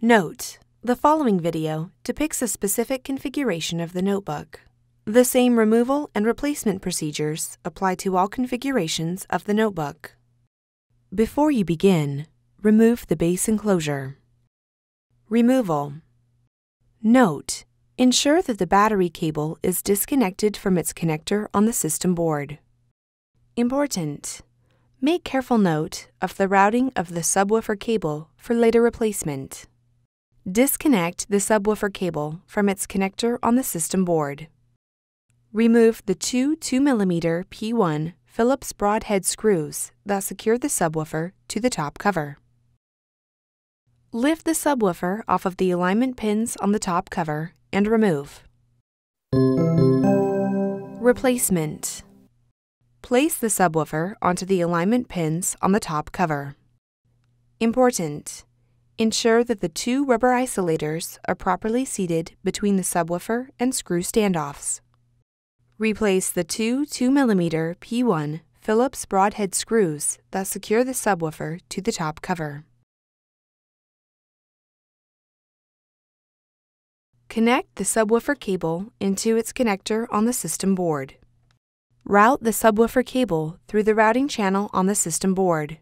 Note: the following video depicts a specific configuration of the notebook. The same removal and replacement procedures apply to all configurations of the notebook. Before you begin, remove the base enclosure. Removal. Note: ensure that the battery cable is disconnected from its connector on the system board. Important: make careful note of the routing of the subwoofer cable for later replacement. Disconnect the subwoofer cable from its connector on the system board. Remove the two 2mm P1 Phillips broadhead screws that secure the subwoofer to the top cover. Lift the subwoofer off of the alignment pins on the top cover and remove. Replacement. Place the subwoofer onto the alignment pins on the top cover. Important: ensure that the two rubber isolators are properly seated between the subwoofer and screw standoffs. Replace the two 2mm P1 Phillips broadhead screws that secure the subwoofer to the top cover. Connect the subwoofer cable into its connector on the system board. Route the subwoofer cable through the routing channel on the system board.